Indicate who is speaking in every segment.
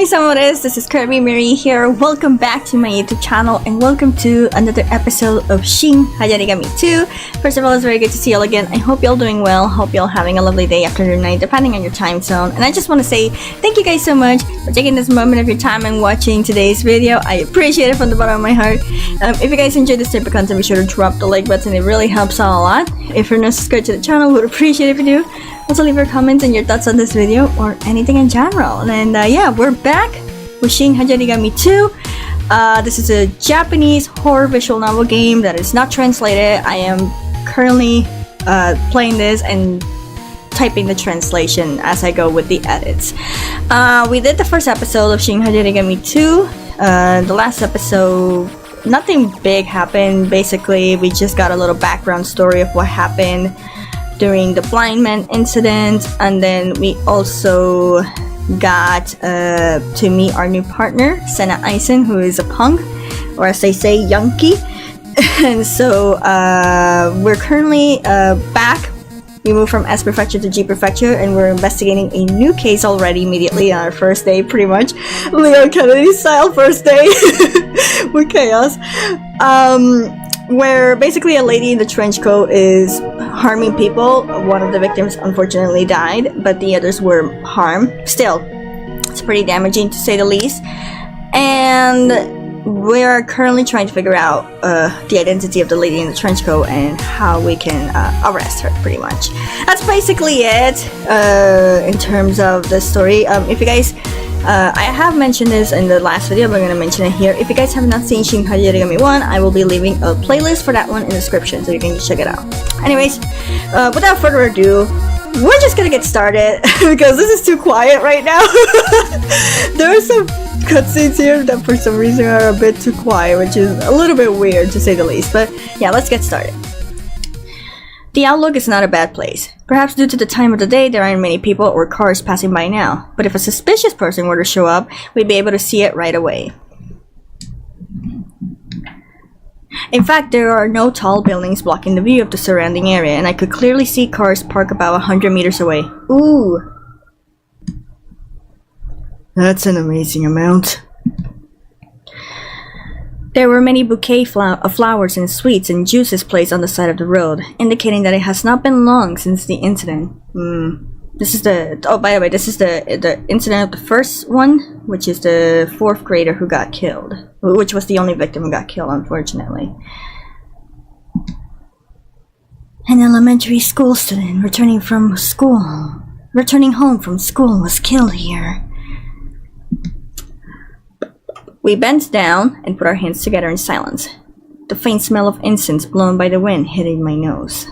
Speaker 1: Konnichiwa, this is Kirby Mary here. Welcome back to my YouTube channel and welcome to another episode of Shin Hayarigami 2. First of all, it's very good to see you all again. I hope you're all doing well. Hope you're all having a lovely day, afternoon, night, depending on your time zone. And I just want to say thank you guys so much for taking this moment of your time and watching today's video. I appreciate it from the bottom of my heart. If you guys enjoyed this type of content, be sure to drop the like button. It really helps out a lot. If you're not subscribed to the channel, would appreciate it if you do. Also leave your comments and your thoughts on this video or anything in general. And yeah, we're back with Shin Hayarigami 2. This is a Japanese horror visual novel game that is not translated. I am currently playing this and typing the translation as I go with the edits. We did the first episode of Shin Hayarigami 2. The last episode, nothing big happened. Basically, we just got a little background story of what happened during the Blindman incident, and then we also got to meet our new partner, Sena Aizen, who is a punk, or as they say, Yankee. And so we're currently back. We moved from S Prefecture to G Prefecture, and we're investigating a new case already immediately on our first day, pretty much. Leon Kennedy style first day with chaos. Where basically a lady in the trench coat is harming people. One of the victims unfortunately died, but the others were harmed. Still, it's pretty damaging to say the least. And we're currently trying to figure out the identity of the lady in the trench coat and how we can arrest her, pretty much. That's basically it in terms of the story. If you guys I have mentioned this in the last video, but I'm going to mention it here. If you guys have not seen Shin Hayarigami 1, I will be leaving a playlist for that one in the description, so you can just check it out. Anyways, without further ado, we're just going to get started, because this is too quiet right now. There are some cutscenes here that for some reason are a bit too quiet, which is a little bit weird to say the least, but yeah, let's get started. The outlook is not a bad place. Perhaps due to the time of the day, there aren't many people or cars passing by now. But if a suspicious person were to show up, we'd be able to see it right away. In fact, there are no tall buildings blocking the view of the surrounding area, and I could clearly see cars parked about 100 meters away. Ooh! That's an amazing amount. There were many bouquets of flowers and sweets and juices placed on the side of the road, indicating that it has not been long since the incident. This is the... Oh, by the way, this is the incident of the first one, which is the 4th grader who got killed. Which was the only victim who got killed, unfortunately. An elementary school student returning home from school was killed here. We bent down and put our hands together in silence. The faint smell of incense blown by the wind hit in my nose.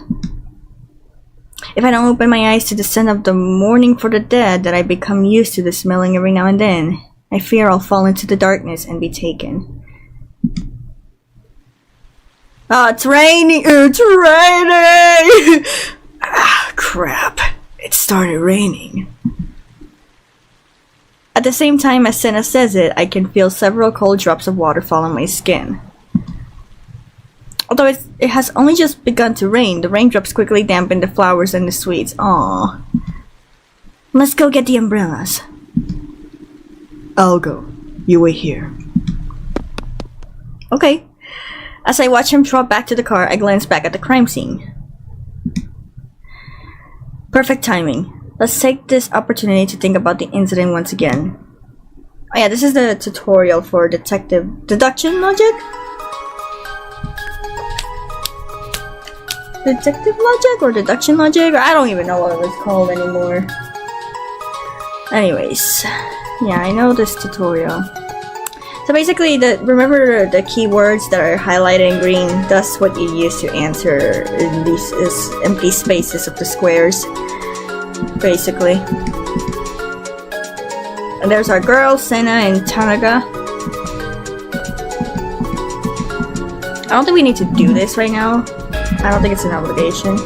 Speaker 1: If I don't open my eyes to the scent of the mourning for the dead that I become used to the smelling every now and then, I fear I'll fall into the darkness and be taken. Ah, it's raining! It's raining! Ah, crap. It started raining. At the same time as Sena says it, I can feel several cold drops of water fall on my skin. Although it has only just begun to rain, the raindrops quickly dampen the flowers and the sweets. Aww. Let's go get the umbrellas. I'll go. You wait here. Okay. As I watch him trot back to the car, I glance back at the crime scene. Perfect timing. Let's take this opportunity to think about the incident once again. Oh yeah, this is the tutorial for deduction logic? Detective logic or deduction logic? I don't even know what it was called anymore. Anyways, yeah, I know this tutorial. So basically, remember the keywords that are highlighted in green? That's what you use to answer in these empty spaces of the squares. Basically. And there's our girls, Sena and Tanaga. I don't think we need to do this right now. I don't think it's an obligation.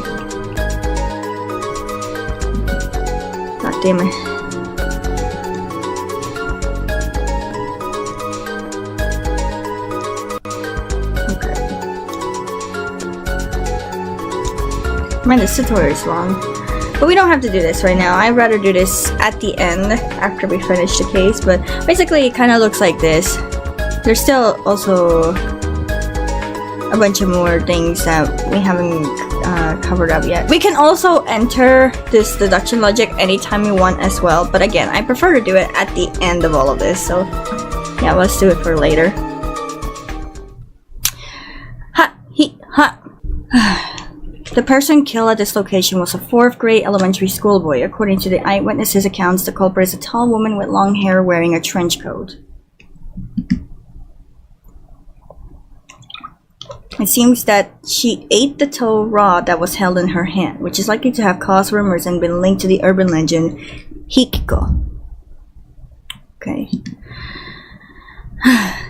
Speaker 1: God damn it. Okay. Man, this tutorial is long. But we don't have to do this right now. I'd rather do this at the end after we finish the case. But basically it kind of looks like this. There's still also a bunch of more things that we haven't covered up yet. We can also enter this deduction logic anytime we want as well. But again, I prefer to do it at the end of all of this. So yeah, let's do it for later. The person killed at this location was a 4th grade elementary school boy. According to the eyewitnesses' accounts, the culprit is a tall woman with long hair wearing a trench coat. It seems that she ate the toe raw that was held in her hand, which is likely to have caused rumors and been linked to the urban legend Hikiko. Okay.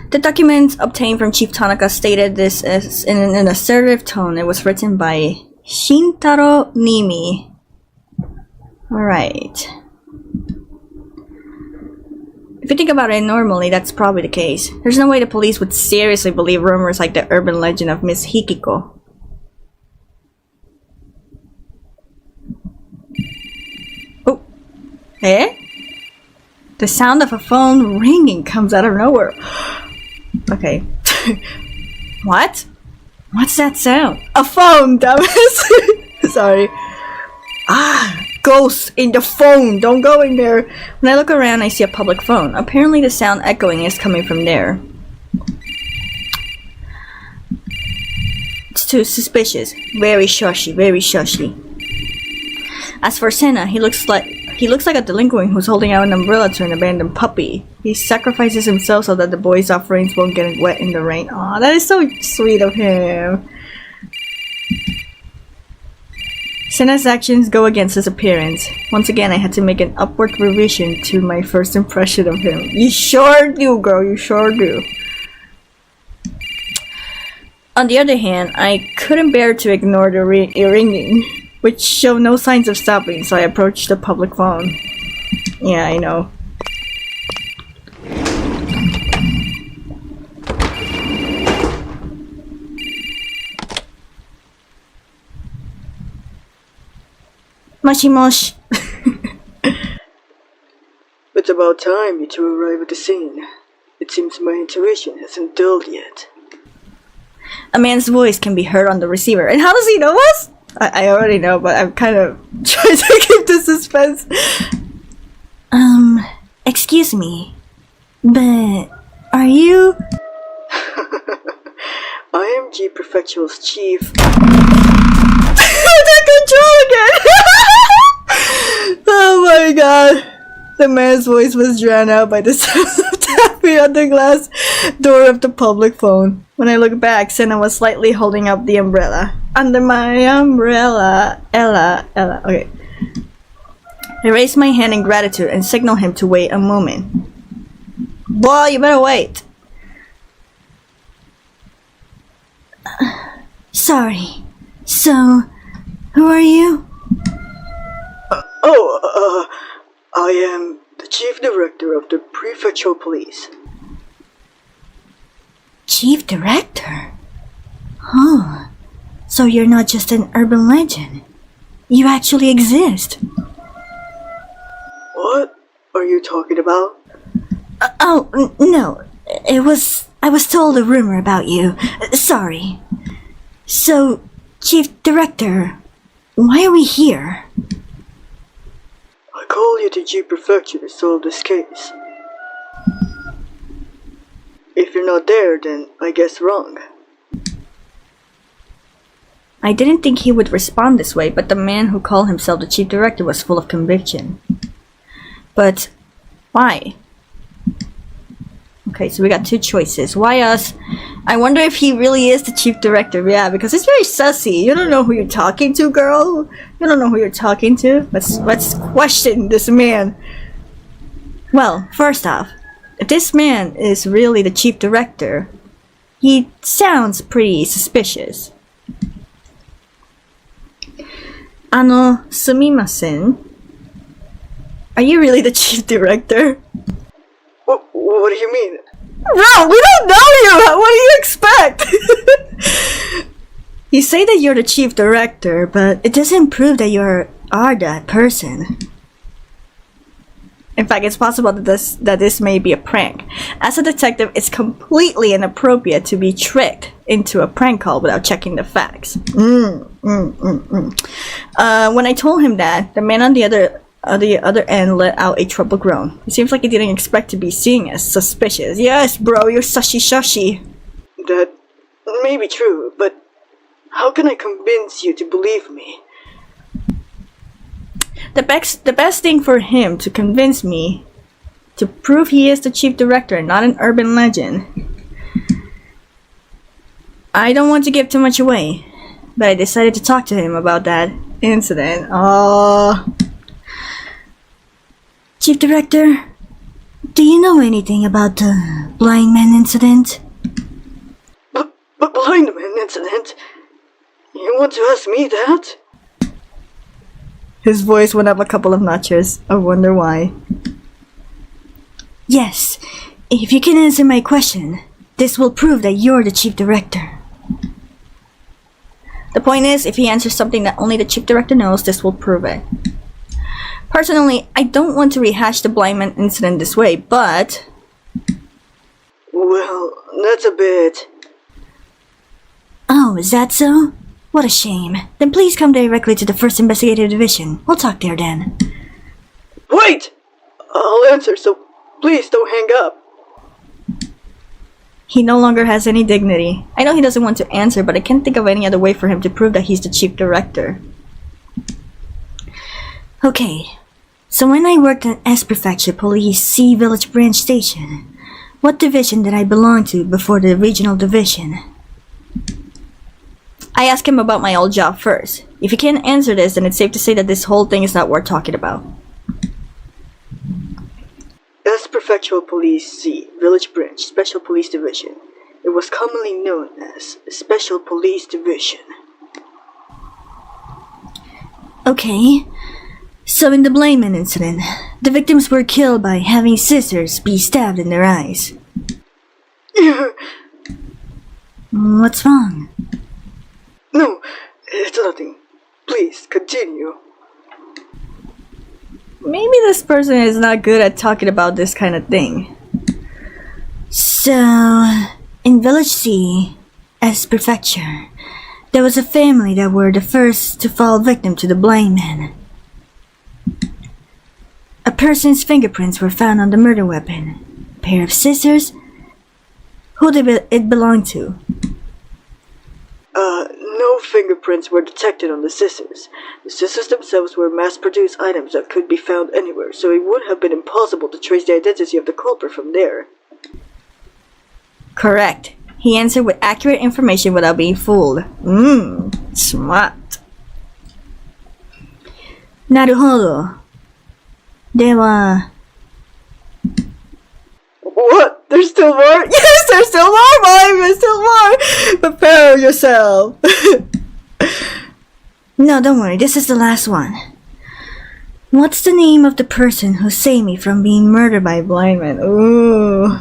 Speaker 1: The documents obtained from Chief Tanaka stated this as in an assertive tone. It was written by Shintaro Nimi. Alright. If you think about it, normally that's probably the case. There's no way the police would seriously believe rumors like the urban legend of Miss Hikiko. Oh. Eh? The sound of a phone ringing comes out of nowhere. Okay. What? What's that sound? A phone, dumbass! Sorry. Ah, ghosts in the phone! Don't go in there! When I look around, I see a public phone. Apparently the sound echoing is coming from there. It's too suspicious. Very shushy, very shushy. As for Sena, he looks like a delinquent who's holding out an umbrella to an abandoned puppy. He sacrifices himself so that the boy's offerings won't get wet in the rain. Aw, that is so sweet of him. Sena's actions go against his appearance. Once again, I had to make an upward revision to my first impression of him. You sure do, girl. You sure do. On the other hand, I couldn't bear to ignore the ringing, which showed no signs of stopping, so I approached the public phone. Yeah, I know. Moshi mosh.
Speaker 2: It's about time you two arrive at the scene. It seems my intuition hasn't dulled yet.
Speaker 1: A man's voice can be heard on the receiver. And how does he know us? I already know, but I'm kind of trying to keep the suspense. Excuse me, but are you?
Speaker 2: I am G Prefecture's chief.
Speaker 1: Take control again! Oh my god. The man's voice was drowned out by the sound of tapping on the glass door of the public phone. When I looked back, Sena was slightly holding up the umbrella. Under my umbrella, Ella. Okay. I raised my hand in gratitude and signaled him to wait a moment. Boy, you better wait. Sorry. So, who are you?
Speaker 2: I am the chief director of the prefectural police.
Speaker 1: Chief director? Huh. So you're not just an urban legend. You actually exist.
Speaker 2: What are you talking about?
Speaker 1: No. I was told a rumor about you. Sorry. So, Chief Director, why are we here?
Speaker 2: I call you to G Prefecture to solve this case. If you're not there, then I guess wrong.
Speaker 1: I didn't think he would respond this way, but the man who called himself the Chief Director was full of conviction. But why? Okay, so we got two choices. Why us? I wonder if he really is the Chief Director. Yeah, because it's very sussy. You don't know who you're talking to, girl. You don't know who you're talking to. Let's question this man. Well, first off, if this man is really the Chief Director, he sounds pretty suspicious. Sumimasen. Are you really the Chief Director?
Speaker 2: What do you mean?
Speaker 1: Bro, we don't know you! What do you expect? You say that you're the Chief Director, but it doesn't prove that you're are that person. In fact, it's possible that this may be a prank. As a detective, it's completely inappropriate to be tricked into a prank call without checking the facts. When I told him that, the man on the other end let out a troubled groan. It seems like he didn't expect to be seen as suspicious. Yes, bro, you're sushy.
Speaker 2: That may be true, but how can I convince you to believe me?
Speaker 1: The best thing for him to convince me to prove he is the chief director and not an urban legend. I don't want to give too much away, but I decided to talk to him about that incident. Chief Director, do you know anything about the Blindman incident?
Speaker 2: But Blindman incident? You want to ask me that?
Speaker 1: His voice went up a couple of notches. I wonder why. Yes, if you can answer my question, this will prove that you're the chief director. The point is, if he answers something that only the chief director knows, this will prove it. Personally, I don't want to rehash the Blindman incident this way, but...
Speaker 2: Well, that's a bit...
Speaker 1: Oh, is that so? What a shame. Then please come directly to the 1st Investigative Division. We'll talk there then.
Speaker 2: Wait! I'll answer, so please don't hang up.
Speaker 1: He no longer has any dignity. I know he doesn't want to answer, but I can't think of any other way for him to prove that he's the chief director. Okay, so when I worked at S Prefecture Police C Village Branch Station, what division did I belong to before the regional division? I asked him about my old job first. If he can't answer this, then it's safe to say that this whole thing is not worth talking about.
Speaker 2: S Prefectural Police C, Village Branch, Special Police Division. It was commonly known as Special Police Division.
Speaker 1: Okay, so in the Blindman incident, the victims were killed by having scissors be stabbed in their eyes. What's wrong?
Speaker 2: No, it's nothing. Please, continue.
Speaker 1: Maybe this person is not good at talking about this kind of thing. So, in Village C, as Prefecture, there was a family that were the first to fall victim to the Blindman. A person's fingerprints were found on the murder weapon. A pair of scissors? Who did it belong to?
Speaker 2: No fingerprints were detected on the scissors. The scissors themselves were mass-produced items that could be found anywhere, so it would have been impossible to trace the identity of the culprit from there.
Speaker 1: Correct. He answered with accurate information without being fooled. Smart. Naruhodo. Dewa.
Speaker 2: What? There's still more?
Speaker 1: Yes, there's still more, Mom! There's still more! Prepare yourself! No, don't worry, this is the last one. What's the name of the person who saved me from being murdered by Blindman? Ooh.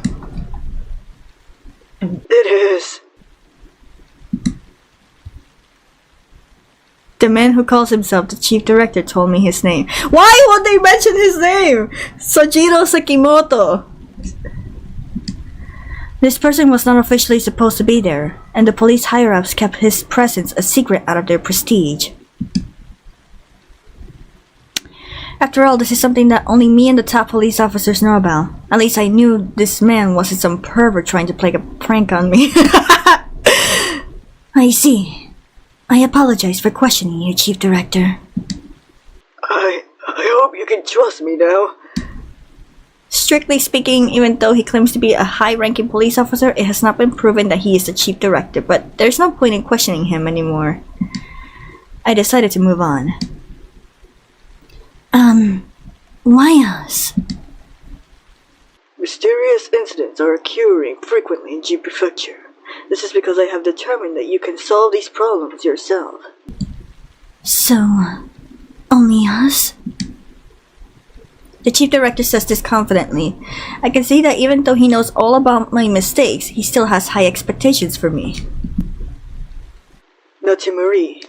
Speaker 2: It is...
Speaker 1: The man who calls himself the chief director told me his name. Why won't they mention his name? Sojiro Sakimoto. This person was not officially supposed to be there, and the police higher-ups kept his presence a secret out of their prestige. After all, this is something that only me and the top police officers know about. At least I knew this man wasn't some pervert trying to play a prank on me. I see. I apologize for questioning you, Chief Director.
Speaker 2: I hope you can trust me now.
Speaker 1: Strictly speaking, even though he claims to be a high-ranking police officer, it has not been proven that he is the chief director, but there's no point in questioning him anymore. I decided to move on. Why us?
Speaker 2: Mysterious incidents are occurring frequently in G Prefecture. This is because I have determined that you can solve these problems yourself.
Speaker 1: So, only us? The chief director says this confidently. I can see that even though he knows all about my mistakes, he still has high expectations for me.
Speaker 2: Now to Marie.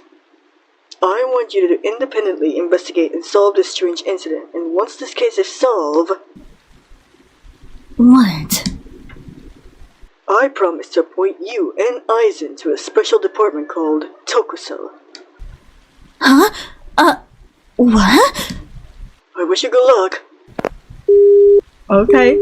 Speaker 2: I want you to independently investigate and solve this strange incident, and once this case is solved...
Speaker 1: What?
Speaker 2: I promise to appoint you and Aizen to a special department called Tokuso.
Speaker 1: Huh? What?
Speaker 2: I wish you good luck.
Speaker 1: Okay.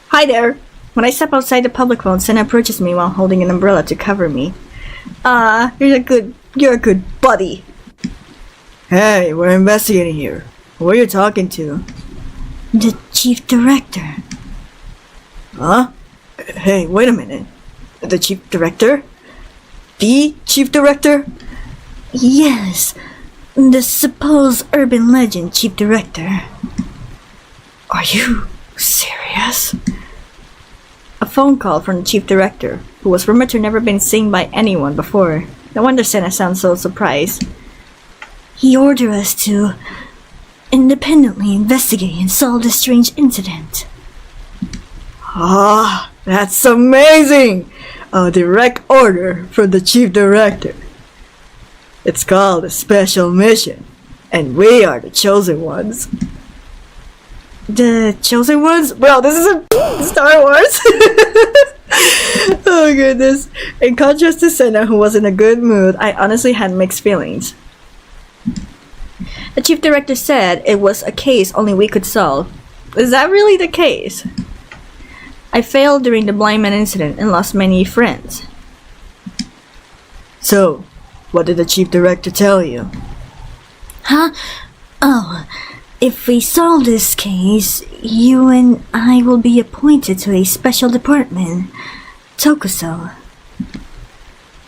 Speaker 1: Hi there. When I step outside the public phone, Sena approaches me while holding an umbrella to cover me. You're a good buddy.
Speaker 2: Hey, we're investigating here. Who are you talking to?
Speaker 1: The chief director.
Speaker 2: Huh? Hey, wait a minute. The chief director? The chief director?
Speaker 1: Yes, the supposed urban legend chief director.
Speaker 2: Are you serious?
Speaker 1: A phone call from the chief director, who was rumored to have never been seen by anyone before. No wonder Sena sounds so surprised. He ordered us to independently investigate and solve this strange incident.
Speaker 2: Ah, that's amazing! A direct order from the chief director. It's called a special mission, and we are the chosen ones.
Speaker 1: The chosen ones?
Speaker 2: Bro, this is a Star Wars! Oh goodness. In contrast to Sena, who was in a good mood, I honestly had mixed feelings.
Speaker 1: The chief director said it was a case only we could solve. Is that really the case? I failed during the Blindman incident and lost many friends.
Speaker 2: So, what did the chief director tell you?
Speaker 1: Huh? Oh, if we solve this case, you and I will be appointed to a special department, Tokuso.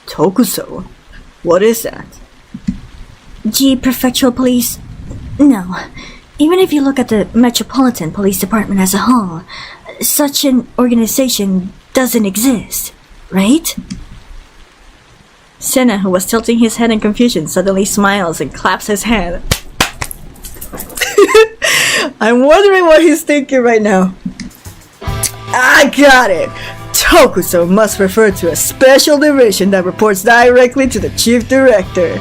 Speaker 2: Tokuso? What is that?
Speaker 1: G Prefectural Police? No. Even if you look at the Metropolitan Police Department as a whole, such an organization doesn't exist, right? Sena, who was tilting his head in confusion, suddenly smiles and claps his hand.
Speaker 2: I'm wondering what he's thinking right now. I got it! Tokuso must refer to a special division that reports directly to the chief director.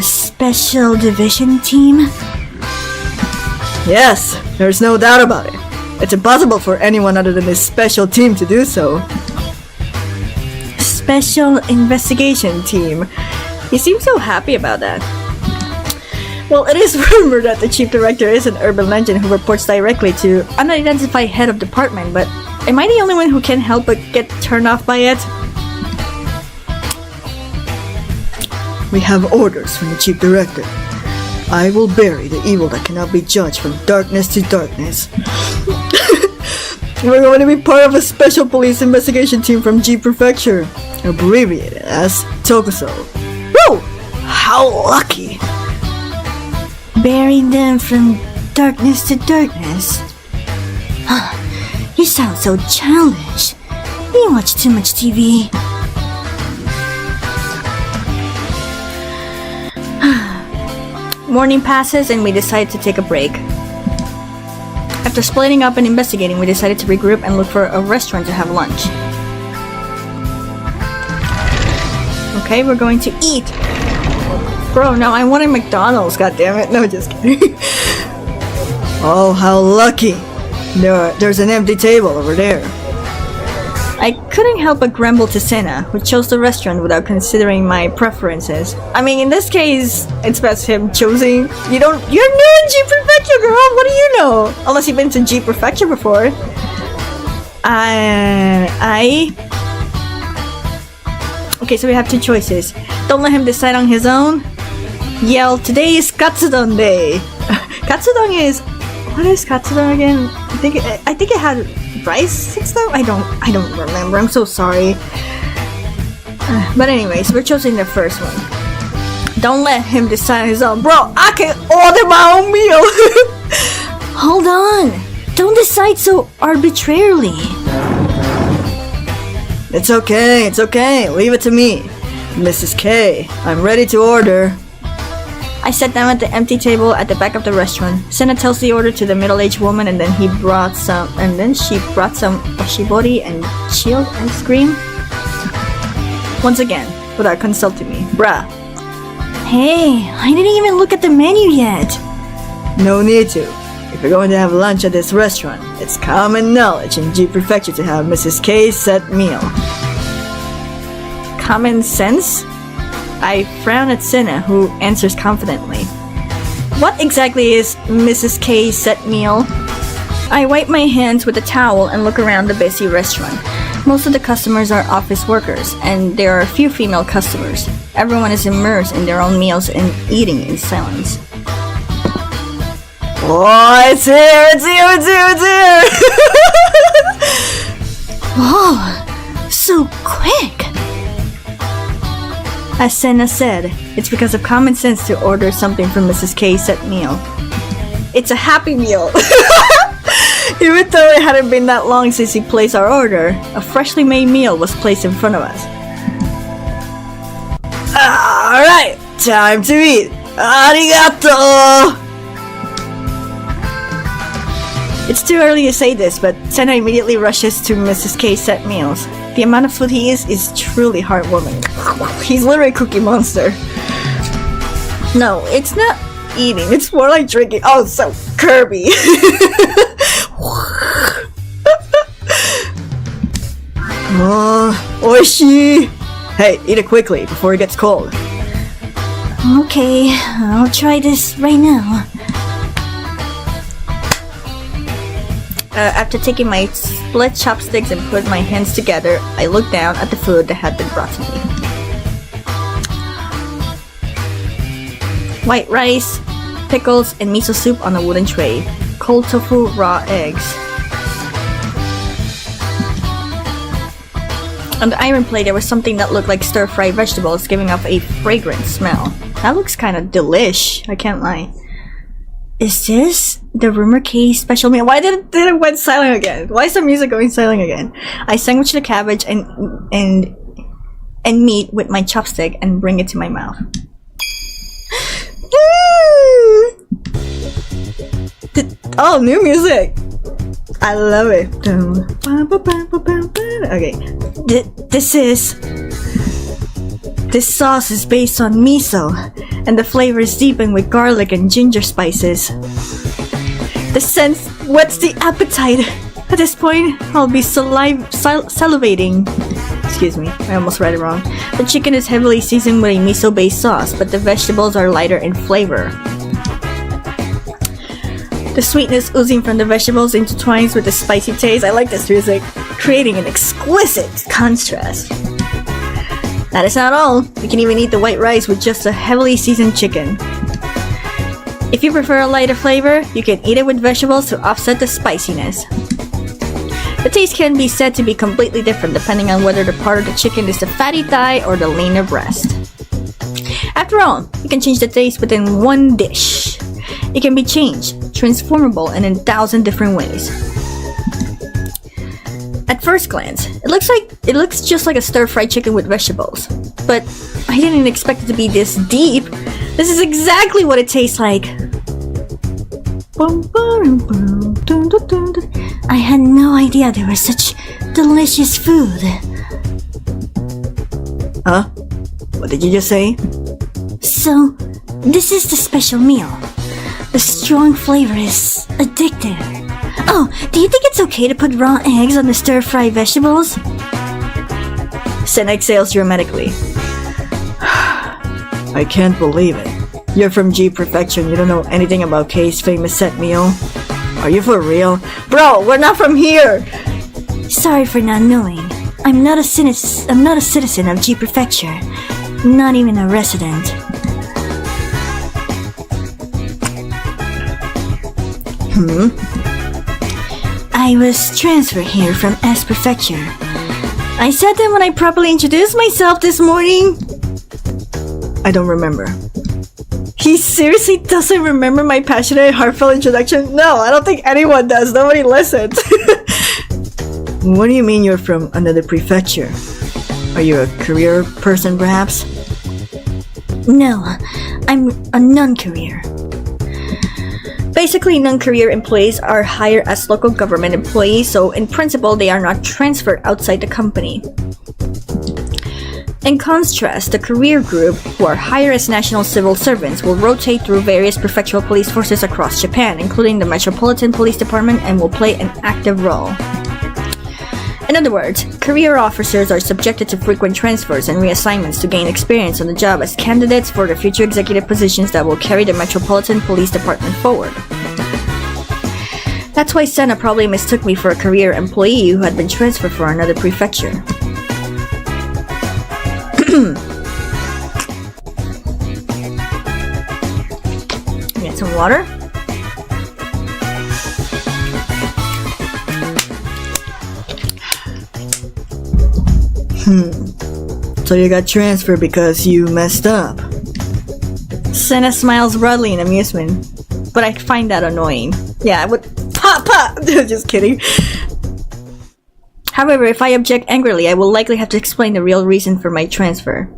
Speaker 1: Special division team?
Speaker 2: Yes, there's no doubt about it. It's impossible for anyone other than this special team to do so.
Speaker 1: Special investigation team. He seems so happy about that. Well, it is rumored that the chief director is an urban legend who reports directly to unidentified head of department, but am I the only one who can't help but get turned off by it?
Speaker 2: We have orders from the chief director. I will bury the evil that cannot be judged from darkness to darkness. We're going to be part of a special police investigation team from G Prefecture, abbreviated as Tokuso. Woo! How lucky!
Speaker 1: Burying them from darkness to darkness. You sound so childish. You watch too much TV. Morning passes and we decide to take a break. After splitting up and investigating, we decided to regroup and look for a restaurant to have lunch. Okay, we're going to eat. Bro, no, I wanted McDonald's, goddammit. No, just kidding.
Speaker 2: Oh, how lucky. There's an empty table over there.
Speaker 1: I couldn't help but grumble to Sena, who chose the restaurant without considering my preferences. I mean, in this case, it's best him choosing. You're new in G Prefecture, girl! What do you know? Unless you've been to G Prefecture before. Okay, so we have two choices. Don't let him decide on his own. Yell, today is Katsudon Day! Katsudon is... What is Katsudon again? I think it had rice and stuff? I don't remember. I'm so sorry. But anyways, we're choosing the first one. Don't let him decide on his own. Bro, I can order my own meal! Hold on! Don't decide so arbitrarily.
Speaker 2: It's okay. Leave it to me. Mrs. K, I'm ready to order.
Speaker 1: I sat down at the empty table at the back of the restaurant. Sena tells the order to the middle-aged woman, and then she brought some oshibori and chilled ice cream. Once again, without consulting me. Bruh. Hey, I didn't even look at the menu yet.
Speaker 2: No need to. If you're going to have lunch at this restaurant, it's common knowledge in G Prefecture to have Mrs. K's set meal.
Speaker 1: Common sense? I frown at Sena, who answers confidently. What exactly is Mrs. K's set meal? I wipe my hands with a towel and look around the busy restaurant. Most of the customers are office workers, and there are a few female customers. Everyone is immersed in their own meals and eating in silence.
Speaker 2: Oh, it's here! It's here! It's here! It's here!
Speaker 1: Whoa, so quick! As Sena said, it's because of common sense to order something from Mrs. K's set meal. It's a happy meal! Even though it hadn't been that long since he placed our order, a freshly made meal was placed in front of us.
Speaker 2: Alright, time to eat! Arigato!
Speaker 1: It's too early to say this, but Sena immediately rushes to Mrs. K's set meals. The amount of food he is truly heartwarming. He's literally a cookie monster. No, it's not eating, it's more like drinking. Oh, so Kirby!
Speaker 2: Oishii! Hey, eat it quickly before it gets cold.
Speaker 1: Okay, I'll try this right now. After taking my split chopsticks and put my hands together, I looked down at the food that had been brought to me. White rice, pickles, and miso soup on a wooden tray. Cold tofu, raw eggs. On the iron plate, there was something that looked like stir-fried vegetables, giving off a fragrant smell. That looks kinda delish, I can't lie. Is this the Rumor Case special meal? Why did it went silent again? Why is the music going silent again? I sandwich the cabbage and meat with my chopstick and bring it to my mouth. Oh, new music! I love it. Okay, this sauce is based on miso, and the flavor is deepened with garlic and ginger spices. The scent whets the appetite. At this point, I'll be salivating. Excuse me, I almost read it wrong. The chicken is heavily seasoned with a miso-based sauce, but the vegetables are lighter in flavor. The sweetness oozing from the vegetables intertwines with the spicy taste. I like this music, creating an exquisite contrast. That is not all. You can even eat the white rice with just a heavily seasoned chicken. If you prefer a lighter flavor, you can eat it with vegetables to offset the spiciness. The taste can be said to be completely different depending on whether the part of the chicken is the fatty thigh or the leaner breast. After all, you can change the taste within one dish. It can be changed, transformable, and in 1,000 different ways. At first glance, it looks just like a stir-fried chicken with vegetables. But I didn't expect it to be this deep. This is exactly what it tastes like. I had no idea there was such delicious food.
Speaker 2: Huh? What did you just say?
Speaker 1: So, this is the special meal. The strong flavor is addictive. Oh, do you think it's okay to put raw eggs on the stir-fried vegetables? Sena exhales dramatically.
Speaker 2: I can't believe it. You're from G Prefecture and you don't know anything about K's famous set meal? Are you for real? Bro, we're not from here!
Speaker 1: Sorry for not knowing. I'm not a citizen of G Prefecture. Not even a resident. I was transferred here from S Prefecture. I said that when I properly introduced myself this morning.
Speaker 2: I don't remember.
Speaker 1: He seriously doesn't remember my passionate, heartfelt introduction? No, I don't think anyone does. Nobody listens.
Speaker 2: What do you mean you're from another prefecture? Are you a career person, perhaps?
Speaker 1: No, I'm a non-career. Basically, non-career employees are hired as local government employees, so in principle, they are not transferred outside the company. In contrast, the career group, who are hired as national civil servants, will rotate through various prefectural police forces across Japan, including the Metropolitan Police Department, and will play an active role. In other words, career officers are subjected to frequent transfers and reassignments to gain experience on the job as candidates for the future executive positions that will carry the Metropolitan Police Department forward. That's why Sena probably mistook me for a career employee who had been transferred for another prefecture. Get some water.
Speaker 2: So you got transferred because you messed up.
Speaker 1: Sena smiles broadly in amusement, but I find that annoying. Yeah, I would pop. Just kidding. However, if I object angrily, I will likely have to explain the real reason for my transfer.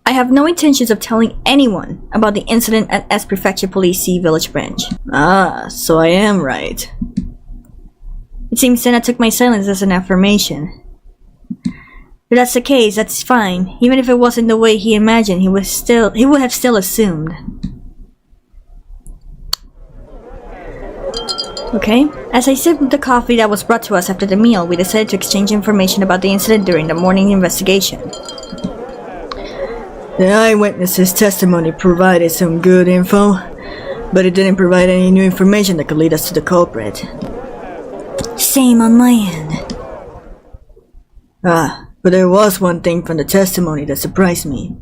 Speaker 1: I have no intentions of telling anyone about the incident at S Prefecture Police C Village Branch.
Speaker 2: Ah, so I am right.
Speaker 1: It seems Sena took my silence as an affirmation. If that's the case, that's fine. Even if it wasn't the way he imagined, he would have still assumed. Okay. As I sipped the coffee that was brought to us after the meal, we decided to exchange information about the incident during the morning investigation.
Speaker 2: The eyewitness's testimony provided some good info, but it didn't provide any new information that could lead us to the culprit.
Speaker 1: Same on my end.
Speaker 2: But there was one thing from the testimony that surprised me.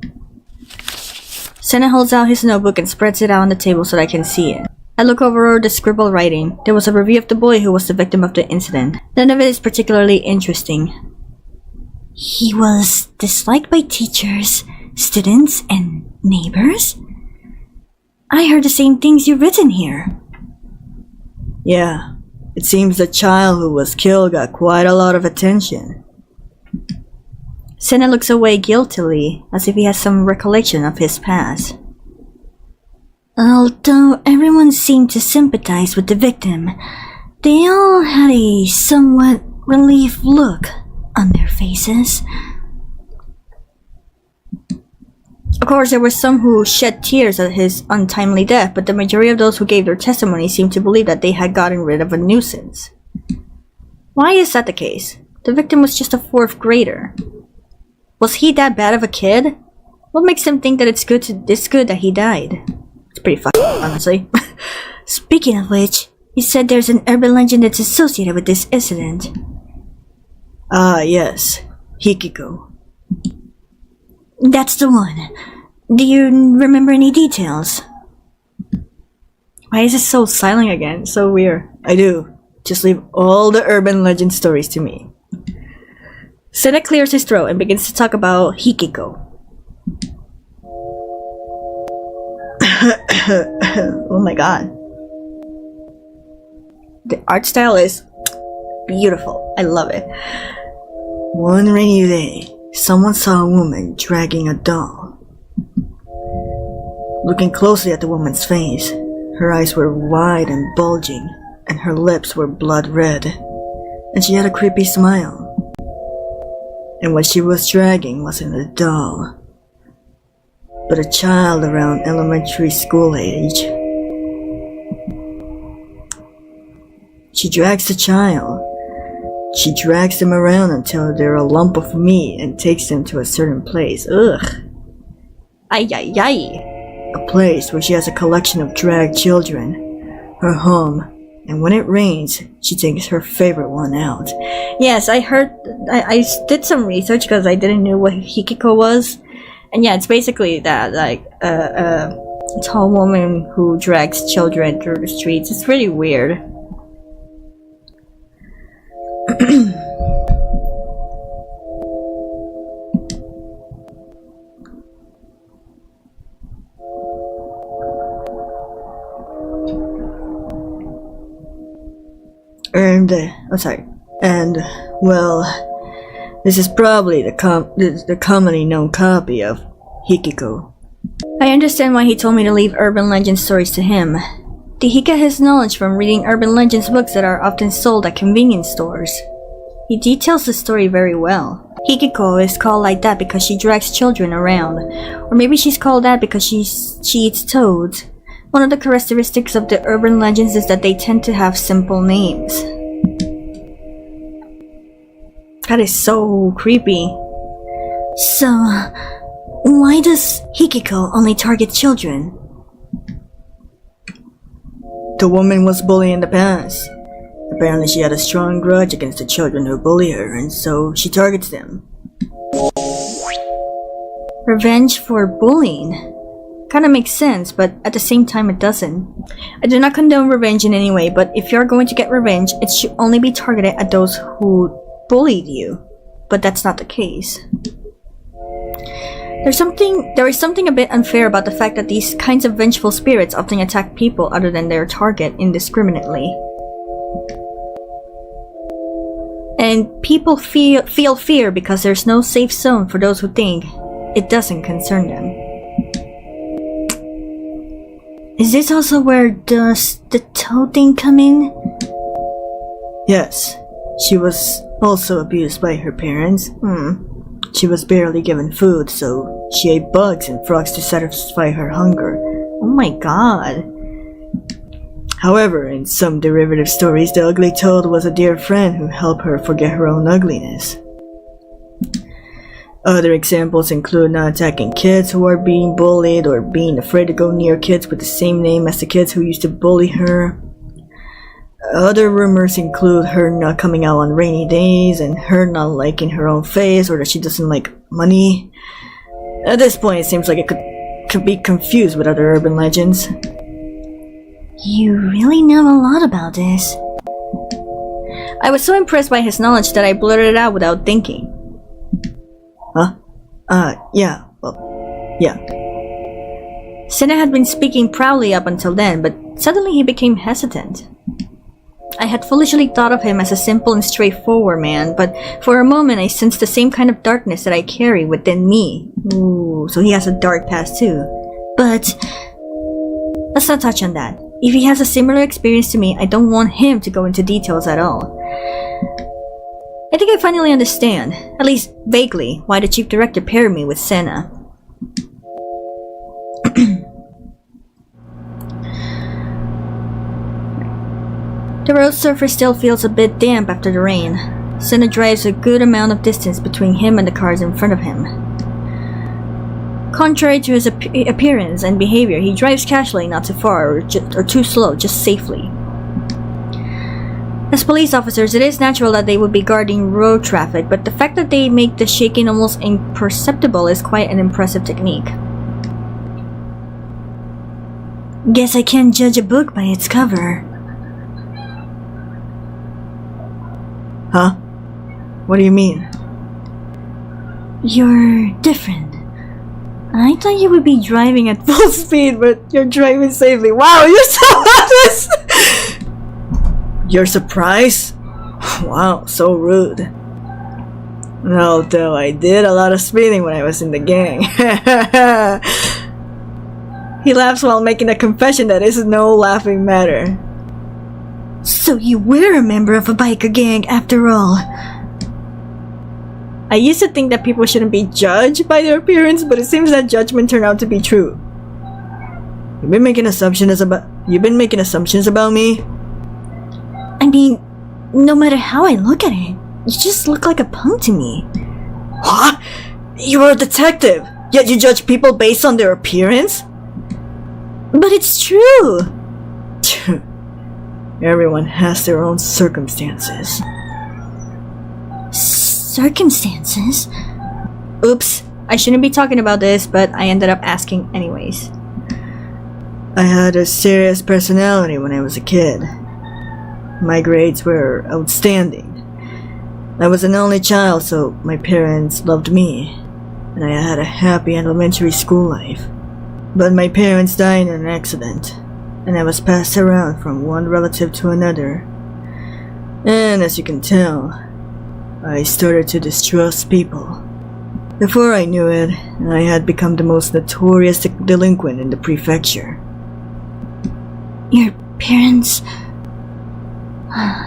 Speaker 1: Sena holds out his notebook and spreads it out on the table so that I can see it. I look over the scribbled writing. There was a review of the boy who was the victim of the incident. None of it is particularly interesting. He was disliked by teachers, students, and neighbors? I heard the same things you've written here.
Speaker 2: Yeah, it seems the child who was killed got quite a lot of attention.
Speaker 1: Sena looks away guiltily, as if he has some recollection of his past. Although everyone seemed to sympathize with the victim, they all had a somewhat relieved look on their faces. Of course, there were some who shed tears at his untimely death, but the majority of those who gave their testimony seemed to believe that they had gotten rid of a nuisance. Why is that the case? The victim was just a 4th grader. Was he that bad of a kid? What makes them think that it's good that he died? It's pretty fucked, honestly. Speaking of which, you said there's an urban legend that's associated with this incident.
Speaker 2: Ah, yes. Hikiko.
Speaker 1: That's the one. Do you remember any details? Why is it so silent again? So weird.
Speaker 2: I do. Just leave all the urban legend stories to me.
Speaker 1: Sena clears his throat and begins to talk about Hikiko. Oh my god. The art style is beautiful. I love it.
Speaker 2: One rainy day, someone saw a woman dragging a doll. Looking closely at the woman's face, her eyes were wide and bulging, and her lips were blood red, and she had a creepy smile. And what she was dragging wasn't a doll, but a child around elementary school age. She drags the child. She drags them around until they're a lump of meat and takes them to a certain place. Ugh.
Speaker 1: Ay, ay, ay.
Speaker 2: A place where she has a collection of dragged children. Her home. And when it rains, she takes her favorite one out.
Speaker 1: Yes, I heard. I did some research because I didn't know what Hikiko was. And yeah, it's basically that, like, a tall woman who drags children through the streets. It's really weird.
Speaker 2: Well, this is probably the commonly known copy of Hikiko.
Speaker 1: I understand why he told me to leave urban legend stories to him. Did he get his knowledge from reading urban legends books that are often sold at convenience stores? He details the story very well. Hikiko is called like that because she drags children around. Or maybe she's called that because she eats toads. One of the characteristics of the urban legends is that they tend to have simple names. That is so creepy. So, why does Hikiko only target children?
Speaker 2: The woman was bullied in the past. Apparently she had a strong grudge against the children who bully her, and so she targets them.
Speaker 1: Revenge for bullying. Kinda makes sense, but at the same time it doesn't. I do not condone revenge in any way, but if you're going to get revenge, it should only be targeted at those who bullied you. But that's not the case. There is something a bit unfair about the fact that these kinds of vengeful spirits often attack people other than their target indiscriminately. And people feel fear because there's no safe zone for those who think it doesn't concern them. Is this also where does the toad thing come in?
Speaker 2: Yes, she was also abused by her parents. She was barely given food, so she ate bugs and frogs to satisfy her hunger.
Speaker 1: Oh my god.
Speaker 2: However, in some derivative stories, the ugly toad was a dear friend who helped her forget her own ugliness. Other examples include not attacking kids who are being bullied or being afraid to go near kids with the same name as the kids who used to bully her. Other rumors include her not coming out on rainy days and her not liking her own face or that she doesn't like money. At this point, it seems like it could be confused with other urban legends.
Speaker 1: You really know a lot about this. I was so impressed by his knowledge that I blurted it out without thinking.
Speaker 2: Huh? Yeah.
Speaker 1: Sena had been speaking proudly up until then, but suddenly he became hesitant. I had foolishly thought of him as a simple and straightforward man, but for a moment I sensed the same kind of darkness that I carry within me. Ooh, so he has a dark past too. But let's not touch on that. If he has a similar experience to me, I don't want him to go into details at all. I think I finally understand, at least vaguely, why the chief director paired me with Sena. The road surface still feels a bit damp after the rain. Sena drives a good amount of distance between him and the cars in front of him. Contrary to his appearance and behavior, he drives casually, not too far or too slow, just safely. As police officers, it is natural that they would be guarding road traffic, but the fact that they make the shaking almost imperceptible is quite an impressive technique. Guess I can't judge a book by its cover.
Speaker 2: Huh? What do you mean?
Speaker 1: You're different. I thought you would be driving at full speed, but you're driving safely. Wow, you're so honest!
Speaker 2: You're surprised? Wow, so rude. Although I did a lot of speeding when I was in the gang. He laughs while making a confession that is no laughing matter.
Speaker 1: So you were a member of a biker gang after all.
Speaker 2: I used to think that people shouldn't be judged by their appearance, but it seems that judgment turned out to be true. You've been making assumptions about me?
Speaker 1: I mean, no matter how I look at it, you just look like a punk to me.
Speaker 2: Huh? You're a detective, yet you judge people based on their appearance?
Speaker 1: But it's true!
Speaker 2: Everyone has their own circumstances.
Speaker 1: Circumstances? Oops, I shouldn't be talking about this, but I ended up asking anyways.
Speaker 2: I had a serious personality when I was a kid. My grades were outstanding. I was an only child, so my parents loved me, and I had a happy elementary school life. But my parents died in an accident, and I was passed around from one relative to another. And as you can tell, I started to distrust people. Before I knew it, I had become the most notorious delinquent in the prefecture.
Speaker 1: Your parents...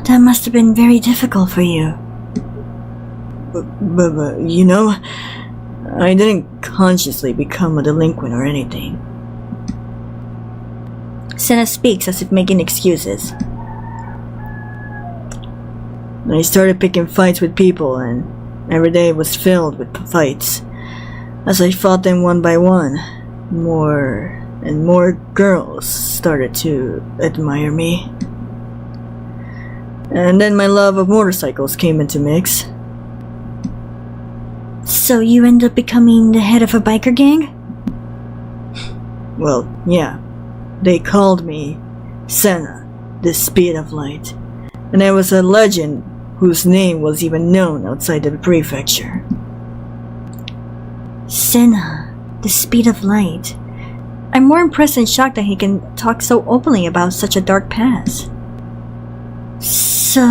Speaker 1: That must have been very difficult for you.
Speaker 2: But, you know, I didn't consciously become a delinquent or anything.
Speaker 1: Sena speaks as if making excuses.
Speaker 2: I started picking fights with people, and every day was filled with fights. As I fought them one by one, more and more girls started to admire me. And then my love of motorcycles came into mix.
Speaker 1: So you end up becoming the head of a biker gang?
Speaker 2: Well, yeah. They called me Sena, the Speed of Light. And I was a legend whose name was even known outside the prefecture.
Speaker 1: Sena, the Speed of Light. I'm more impressed and shocked that he can talk so openly about such a dark past. So,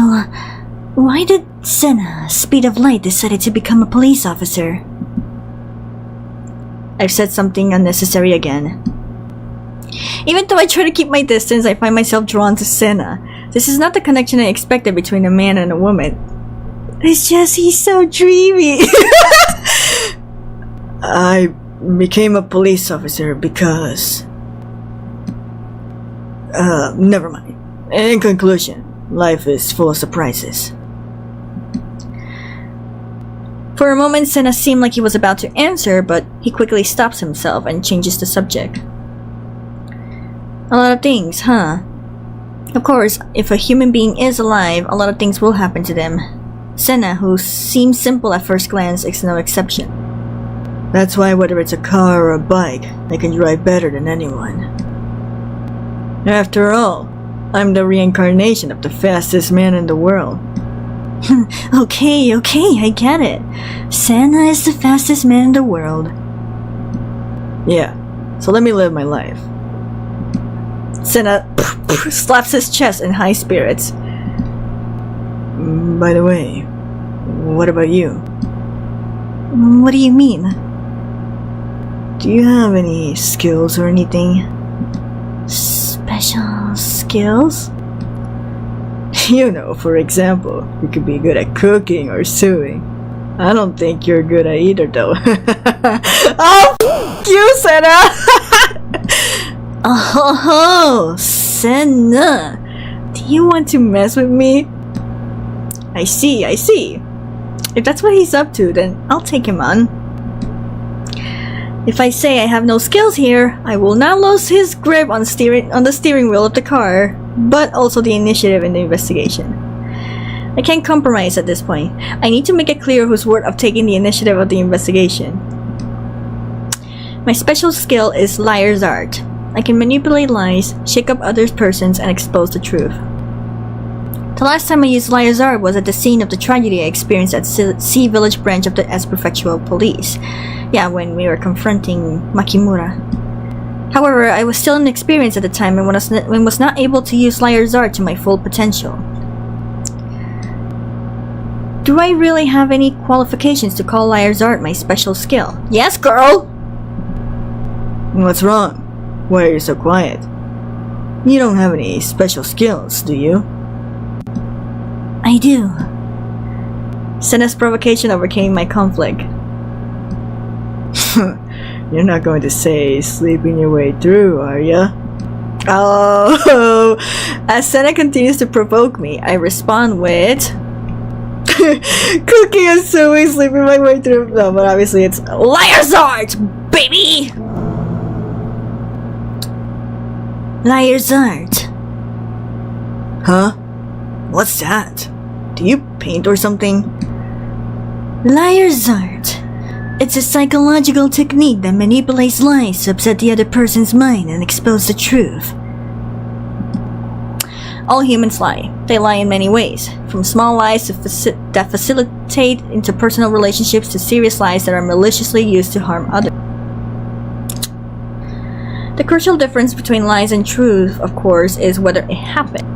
Speaker 1: why did Sena, Speed of Light, decided to become a police officer?
Speaker 2: I've said something unnecessary again.
Speaker 1: Even though I try to keep my distance, I find myself drawn to Sena. This is not the connection I expected between a man and a woman. It's just he's so dreamy.
Speaker 2: I became a police officer because... never mind. In conclusion, life is full of surprises.
Speaker 1: For a moment, Sena seemed like he was about to answer, but he quickly stops himself and changes the subject. A lot of things, huh? Of course, if a human being is alive, a lot of things will happen to them. Sena, who seems simple at first glance, is no exception.
Speaker 2: That's why whether it's a car or a bike, I can drive better than anyone. After all, I'm the reincarnation of the fastest man in the world.
Speaker 1: Okay, I get it. Sena is the fastest man in the world.
Speaker 2: Yeah, so let me live my life.
Speaker 1: Sena slaps his chest in high spirits.
Speaker 2: By the way, what about you?
Speaker 1: What do you mean?
Speaker 2: Do you have any skills or anything?
Speaker 1: Special skills?
Speaker 2: You know, for example, you could be good at cooking or sewing. I don't think you're good at either, though.
Speaker 1: Oh, f*** you, Sena! Oh, Sena! Do you want to mess with me? I see. If that's what he's up to, then I'll take him on. If I say I have no skills here, I will not lose his grip on the steering wheel of the car, but also the initiative in the investigation. I can't compromise at this point. I need to make it clear who's worth of taking the initiative of the investigation. My special skill is liar's art. I can manipulate lies, shake up other persons, and expose the truth. The last time I used liar's art was at the scene of the tragedy I experienced at Sea Village branch of the S Prefectural Police. Yeah, when we were confronting Makimura. However, I was still inexperienced at the time and was not able to use liar's art to my full potential. Do I really have any qualifications to call liar's art my special skill? Yes, girl!
Speaker 2: What's wrong? Why are you so quiet? You don't have any special skills, do you?
Speaker 1: I do. Sena's provocation overcame my conflict.
Speaker 2: You're not going to say sleeping your way through, are ya? Oh!
Speaker 1: As Sena continues to provoke me, I respond with...
Speaker 2: Cooking and sewing, sleeping my way through. No, but obviously it's
Speaker 1: liar's art, baby! Liar's art.
Speaker 2: Huh? What's that? Do you paint or something?
Speaker 1: Liar's art. It's a psychological technique that manipulates lies to upset the other person's mind and expose the truth. All humans lie. They lie in many ways, from small lies that facilitate interpersonal relationships to serious lies that are maliciously used to harm others. The crucial difference between lies and truth, of course, is whether it happened.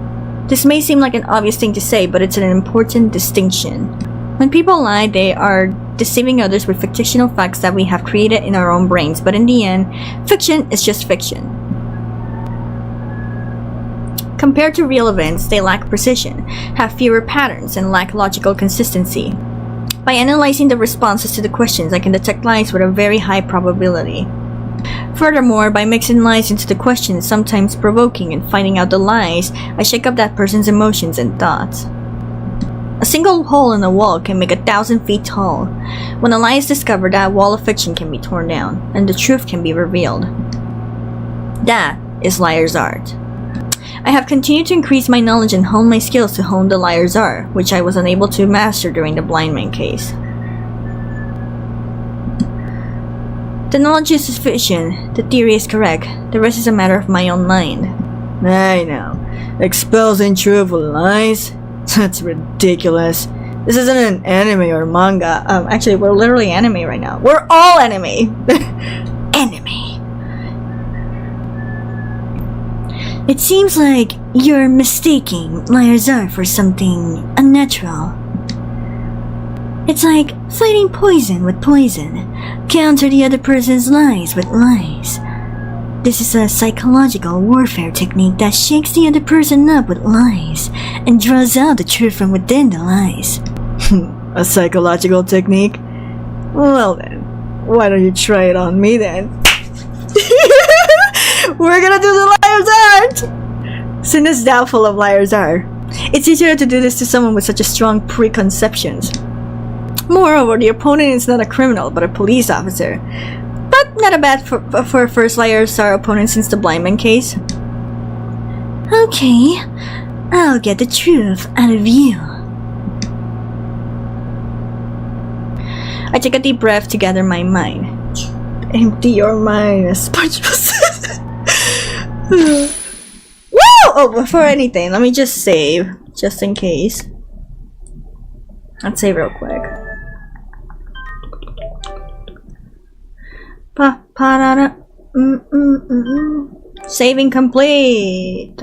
Speaker 1: This may seem like an obvious thing to say, but it's an important distinction. When people lie, they are deceiving others with fictional facts that we have created in our own brains, but in the end, fiction is just fiction. Compared to real events, they lack precision, have fewer patterns, and lack logical consistency. By analyzing the responses to the questions, I can detect lies with a very high probability. Furthermore, by mixing lies into the questions, sometimes provoking and finding out the lies, I shake up that person's emotions and thoughts. A single hole in a wall can make 1,000 feet tall. When a lie is discovered, that wall of fiction can be torn down, and the truth can be revealed. That is liar's art. I have continued to increase my knowledge and hone my skills to hone the liar's art, which I was unable to master during the Blindman case. The knowledge is sufficient, the theory is correct, the rest is a matter of my own mind.
Speaker 2: I know. Exposing truth with lies? That's ridiculous. This isn't an anime or manga.
Speaker 1: Actually, we're literally anime right now. We're all anime! Anime.
Speaker 3: It seems like you're mistaking liar's art for something unnatural. It's like fighting poison with poison. Counter the other person's lies with lies. This is a psychological warfare technique that shakes the other person up with lies and draws out the truth from within the lies.
Speaker 2: A psychological technique? Well then, why don't you try it on me then? We're gonna do the liar's art! Sin is doubtful of liar's art. It's easier to do this to someone with such a strong preconceptions. Moreover, the opponent is not a criminal, but a police officer. But not a bad for a first liar's art opponent since the Blindman case.
Speaker 3: Okay, I'll get the truth out of you.
Speaker 1: I take a deep breath to gather my mind.
Speaker 2: Empty your mind, as SpongeBob said.
Speaker 1: Woo! Oh, before anything, let me just save, just in case. Let's save real quick. Saving complete.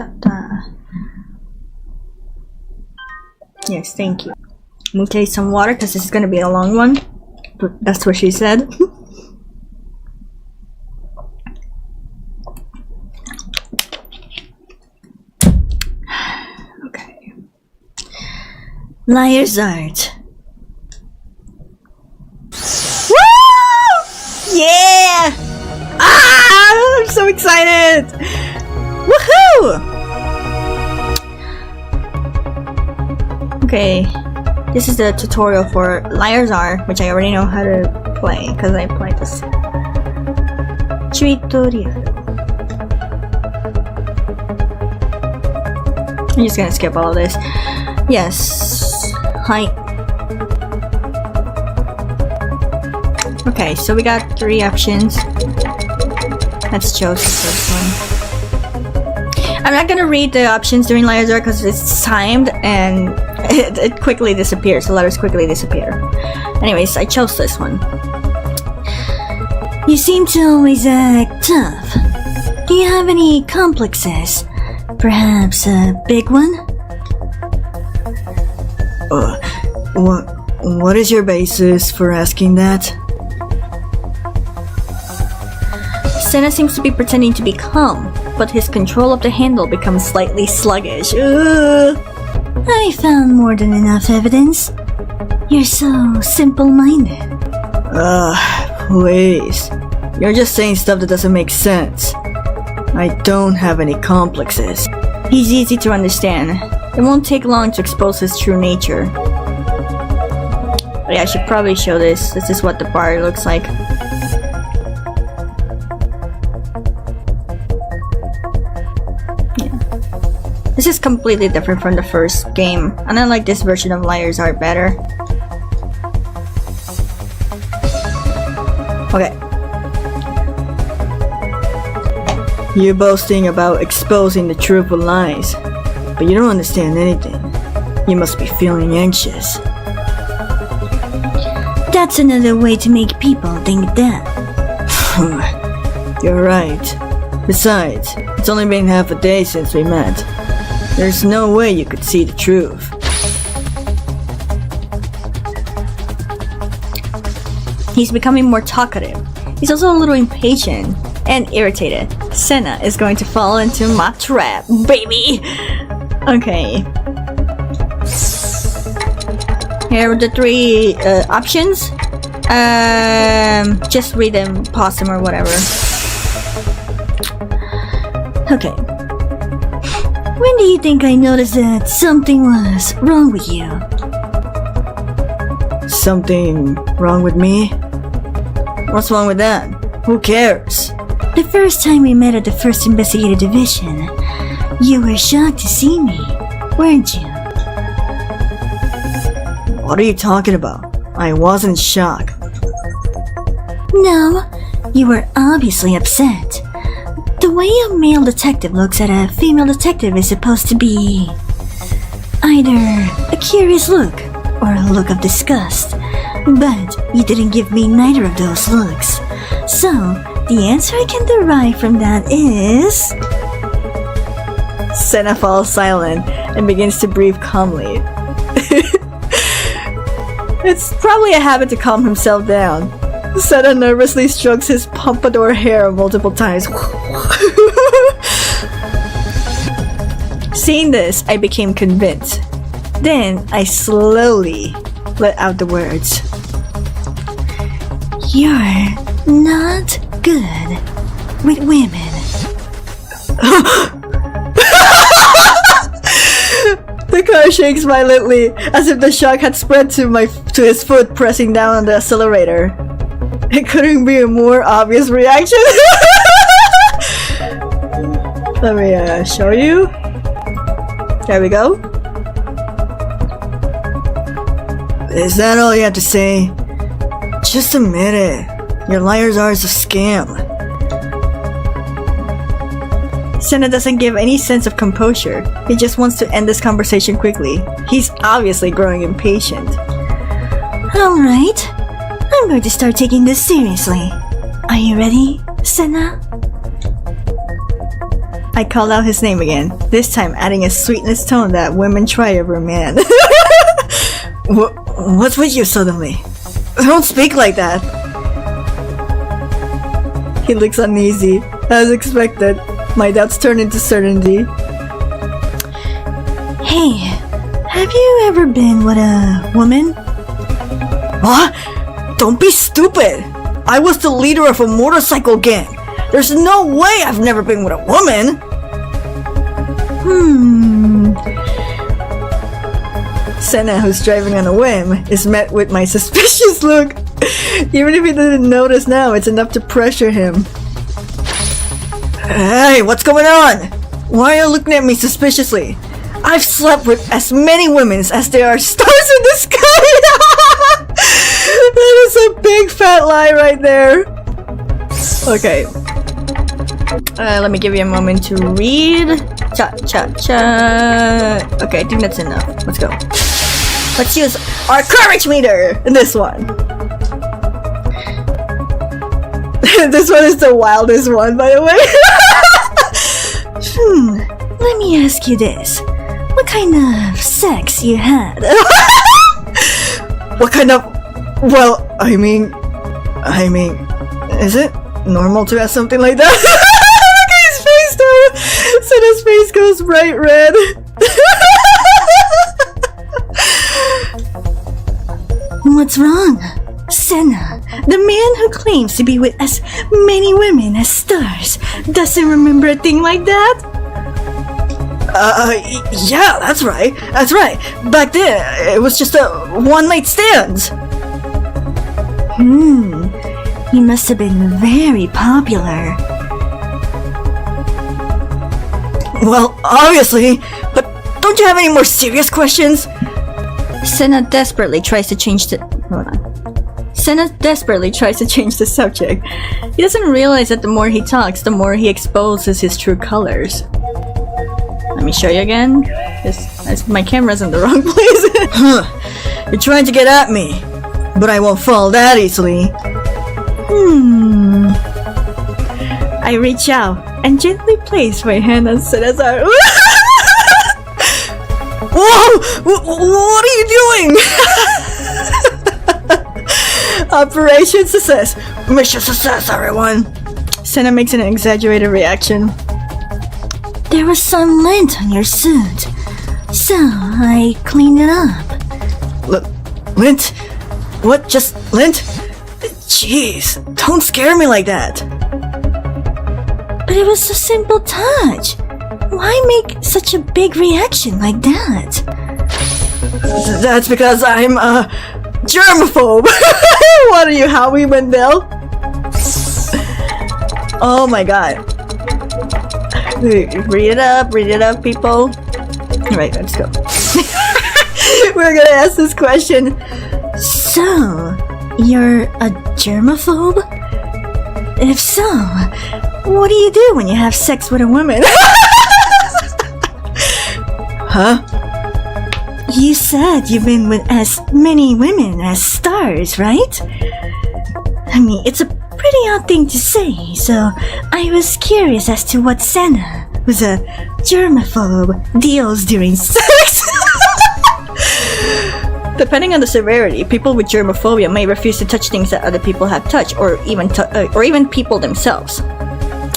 Speaker 1: Yes, thank you. I'm gonna take some water because this is gonna be a long one. But that's what she said. Okay.
Speaker 3: Liar's art.
Speaker 1: Yeah! Ah! I'm so excited! Woohoo! Okay, this is the tutorial for Liar's Art, which I already know how to play because I played this. Tutorial. I'm just gonna skip all of this. Yes. Hi. Okay, so we got 3 options. Let's choose the first one. I'm not gonna read the options during Liar's Art because it's timed and it quickly disappears. The letters quickly disappear. Anyways, I chose this one.
Speaker 3: You seem to always act tough. Do you have any complexes? Perhaps a big one?
Speaker 2: What is your basis for asking that?
Speaker 1: Sena seems to be pretending to be calm, but his control of the handle becomes slightly sluggish.
Speaker 3: I found more than enough evidence. You're so simple-minded.
Speaker 2: Please. You're just saying stuff that doesn't make sense. I don't have any complexes.
Speaker 1: He's easy to understand. It won't take long to expose his true nature. But yeah, I should probably show this. This is what the bar looks like. This is completely different from the first game, and I like this version of Liar's Art better. Okay.
Speaker 2: You're boasting about exposing the truth with lies, but you don't understand anything. You must be feeling anxious.
Speaker 3: That's another way to make people think that.
Speaker 2: You're right. Besides, it's only been half a day since we met. There's no way you could see the truth.
Speaker 1: He's becoming more talkative. He's also a little impatient and irritated. Sena is going to fall into my trap, baby! Okay. Here are the 3 options. Just read them, pause them, or whatever.
Speaker 3: Okay. When do you think I noticed that something was wrong with you?
Speaker 2: Something wrong with me? What's wrong with that? Who cares?
Speaker 3: The first time we met at the 1st Investigative Division, you were shocked to see me, weren't you?
Speaker 2: What are you talking about? I wasn't shocked.
Speaker 3: No, you were obviously upset. The way a male detective looks at a female detective is supposed to be either a curious look or a look of disgust. But you didn't give me neither of those looks. So, the answer I can derive from that is...
Speaker 2: Sena falls silent and begins to breathe calmly. It's probably a habit to calm himself down. Sena nervously strokes his pompadour hair multiple times. Seeing this, I became convinced. Then I slowly let out the words.
Speaker 3: You're not good with women.
Speaker 2: The car shakes violently, as if the shock had spread to his foot, pressing down on the accelerator. It couldn't be a more obvious reaction. Let me show you. There we go. Is that all you have to say? Just admit it. Your liars are a scam. Sena doesn't give any sense of composure. He just wants to end this conversation quickly. He's obviously growing impatient.
Speaker 3: Alright, I'm going to start taking this seriously. Are you ready, Sena?
Speaker 2: I called out his name again, this time adding a sweetness tone that women try over a man. What's with you suddenly? Don't speak like that! He looks uneasy. As expected, my doubts turn into certainty.
Speaker 3: Hey, have you ever been with a woman?
Speaker 2: What? Don't be stupid! I was the leader of a motorcycle gang. There's no way I've never been with a woman! Sena, who's driving on a whim, is met with my suspicious look. Even if he didn't notice now, it's enough to pressure him. Hey, what's going on? Why are you looking at me suspiciously? I've slept with as many women as there are stars in the sky! That is a big fat lie right there. Okay. Let me give you a moment to read. Cha-cha-cha. Okay, I think that's enough. Let's go. Let's use our courage meter in this one. This one is the wildest one, by the way.
Speaker 3: Let me ask you this. What kind of sex you had?
Speaker 2: What kind of... Well, I mean... Is it normal to ask something like that? Look at his face though! Sena's face goes bright red.
Speaker 3: What's wrong? Sena, the man who claims to be with as many women as stars, doesn't remember a thing like that?
Speaker 2: Yeah, that's right. Back then, it was just a one-night stand.
Speaker 3: He must have been very popular.
Speaker 2: Well, obviously, but don't you have any more serious questions?
Speaker 1: Sena desperately tries to change the... Hold on. Sena desperately tries to change the subject. He doesn't realize that the more he talks, the more he exposes his true colors. Let me show you again. My camera's in the wrong place.
Speaker 2: You're trying to get at me, but I won't fall that easily.
Speaker 1: I reach out and gently place my hand on Sena's arm.
Speaker 2: Whoa! What are you doing? Operation success! Mission success, everyone! Sena makes an exaggerated reaction.
Speaker 3: There was some lint on your suit, so I cleaned it up.
Speaker 2: Lint? What, just lint? Jeez, don't scare me like that.
Speaker 3: But it was a simple touch. Why make such a big reaction like that?
Speaker 2: That's because I'm a germaphobe. What are you, Howie Mandel? Oh my god. Read it up, people. Alright, let's go. We're gonna ask this question.
Speaker 3: So, you're a germaphobe? If so, what do you do when you have sex with a woman?
Speaker 2: Huh?
Speaker 3: You said you've been with as many women as stars, right? I mean, it's a pretty odd thing to say, so I was curious as to what Sena, who's a germaphobe, deals during sex.
Speaker 1: Depending on the severity, people with germophobia may refuse to touch things that other people have touched, or even people themselves.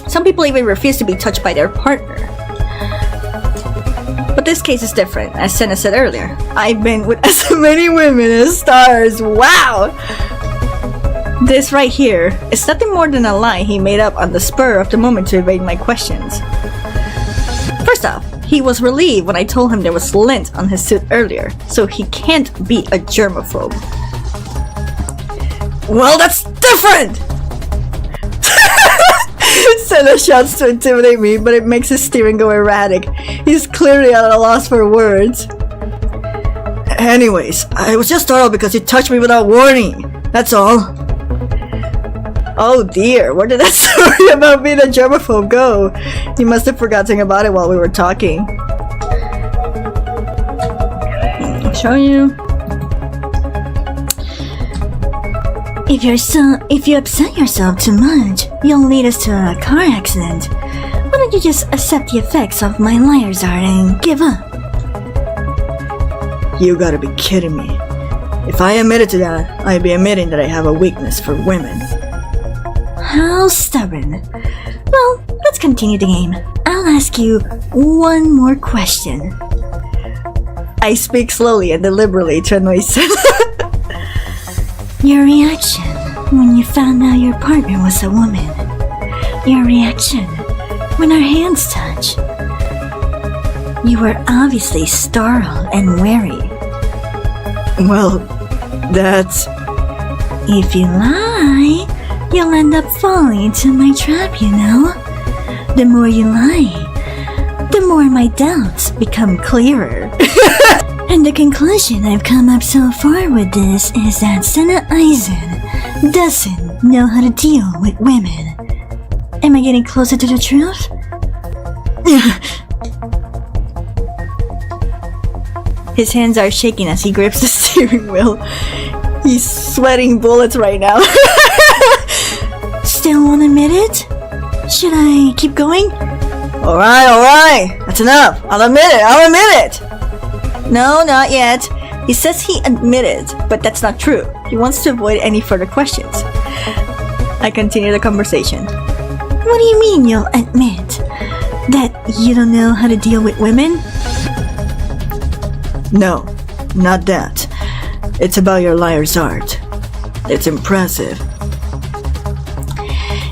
Speaker 1: Some people even refuse to be touched by their partner. But this case is different, as Sena said earlier. I've been with as many women as stars. Wow! This right here is nothing more than a lie he made up on the spur of the moment to evade my questions. First off, he was relieved when I told him there was lint on his suit earlier, so he can't be a germaphobe.
Speaker 2: Well, that's different! Sena shouts to intimidate me, but it makes his steering go erratic. He's clearly at a loss for words. Anyways, I was just startled because you touched me without warning. That's all. Oh dear, where did that story about being a germaphobe go? He must have forgotten about it while we were talking.
Speaker 1: I'll show you.
Speaker 3: If you upset yourself too much, you'll lead us to a car accident. Why don't you just accept the effects of my liar's art and give up?
Speaker 2: You gotta be kidding me. If I admitted to that, I'd be admitting that I have a weakness for women.
Speaker 3: How stubborn. Well, let's continue the game. I'll ask you one more question.
Speaker 2: I speak slowly and deliberately to annoy Sena.
Speaker 3: Your reaction when you found out your partner was a woman. Your reaction when our hands touched. You were obviously startled and wary.
Speaker 2: Well, that's...
Speaker 3: If you lie, you'll end up falling into my trap, you know? The more you lie, the more my doubts become clearer. And the conclusion I've come up so far with this is that Sena Aizen doesn't know how to deal with women. Am I getting closer to the truth?
Speaker 1: His hands are shaking as he grips the steering wheel. He's sweating bullets right now.
Speaker 3: Still won't admit it? Should I keep going?
Speaker 2: Alright, that's enough. I'll admit it.
Speaker 1: No, not yet. He says he admitted, but that's not true. He wants to avoid any further questions. I continue the conversation.
Speaker 3: What do you mean you'll admit? That you don't know how to deal with women?
Speaker 2: No, not that. It's about your liar's art. It's impressive.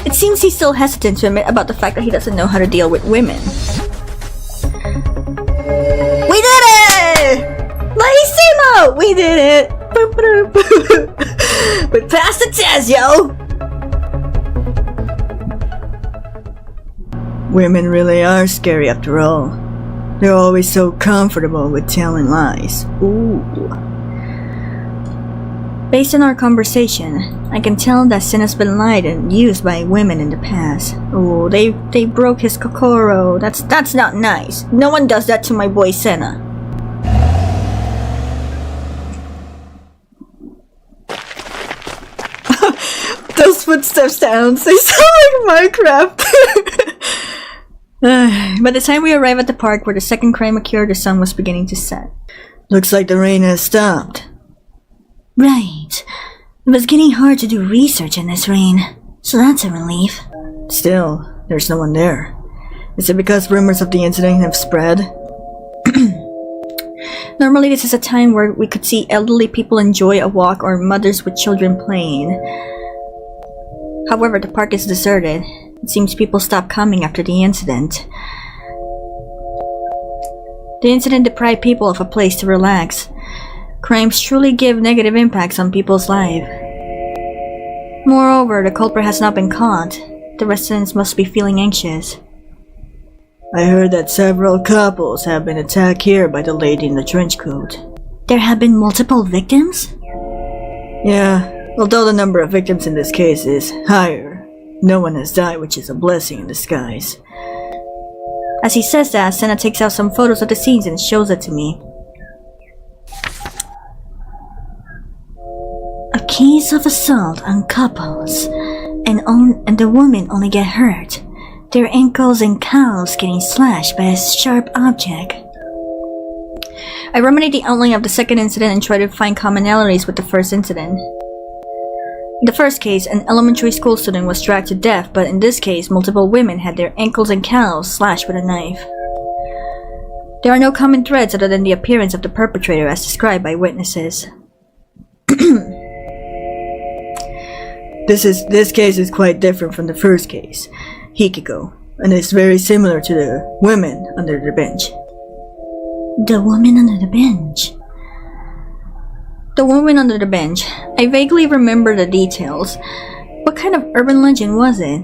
Speaker 1: It seems he's still hesitant to admit about the fact that he doesn't know how to deal with women. We did it! Bellissimo! We did it! We passed the test, yo!
Speaker 2: Women really are scary after all. They're always so comfortable with telling lies.
Speaker 1: Ooh. Based on our conversation, I can tell that Sena's been lied and used by women in the past. Oh, they broke his kokoro. That's not nice. No one does that to my boy Sena.
Speaker 2: Those footsteps sounds, they sound like Minecraft.
Speaker 1: By the time we arrive at the park where the second crime occurred, the sun was beginning to set.
Speaker 2: Looks like the rain has stopped.
Speaker 3: Right. It was getting hard to do research in this rain, so that's a relief.
Speaker 2: Still, there's no one there. Is it because rumors of the incident have spread?
Speaker 1: Normally this is a time where we could see elderly people enjoy a walk or mothers with children playing. However, the park is deserted. It seems people stopped coming after the incident. The incident deprived people of a place to relax. Crimes truly give negative impacts on people's lives. Moreover, the culprit has not been caught. The residents must be feeling anxious.
Speaker 2: I heard that several couples have been attacked here by the lady in the trench coat.
Speaker 3: There have been multiple victims?
Speaker 2: Yeah, although the number of victims in this case is higher, no one has died, which is a blessing in disguise.
Speaker 1: As he says that, Sena takes out some photos of the scenes and shows it to me.
Speaker 3: A case of assault on couples, and the women only get hurt. Their ankles and calves getting slashed by a sharp object.
Speaker 1: I ruminate the outline of the second incident and try to find commonalities with the first incident. In the first case, an elementary school student was dragged to death, but in this case, multiple women had their ankles and calves slashed with a knife. There are no common threads other than the appearance of the perpetrator as described by witnesses.
Speaker 2: This case is quite different from the first case, Hikiko, and is very similar to the women under the bench.
Speaker 3: The woman under the bench?
Speaker 1: The woman under the bench. I vaguely remember the details. What kind of urban legend was it?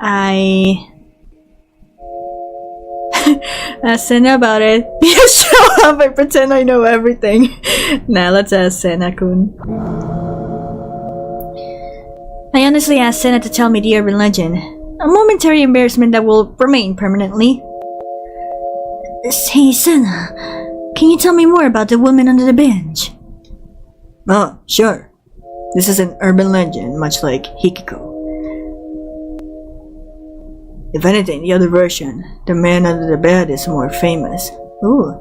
Speaker 1: I ask Sena about it. You show up, I pretend I know everything. Nah, let's ask Sena-kun. I honestly asked Sena to tell me the urban legend. A momentary embarrassment that will remain permanently.
Speaker 3: Hey Sena, can you tell me more about the woman under the bench?
Speaker 2: Oh, sure. This is an urban legend, much like Hikiko. If anything, the other version, the man under the bed, is more famous. Ooh.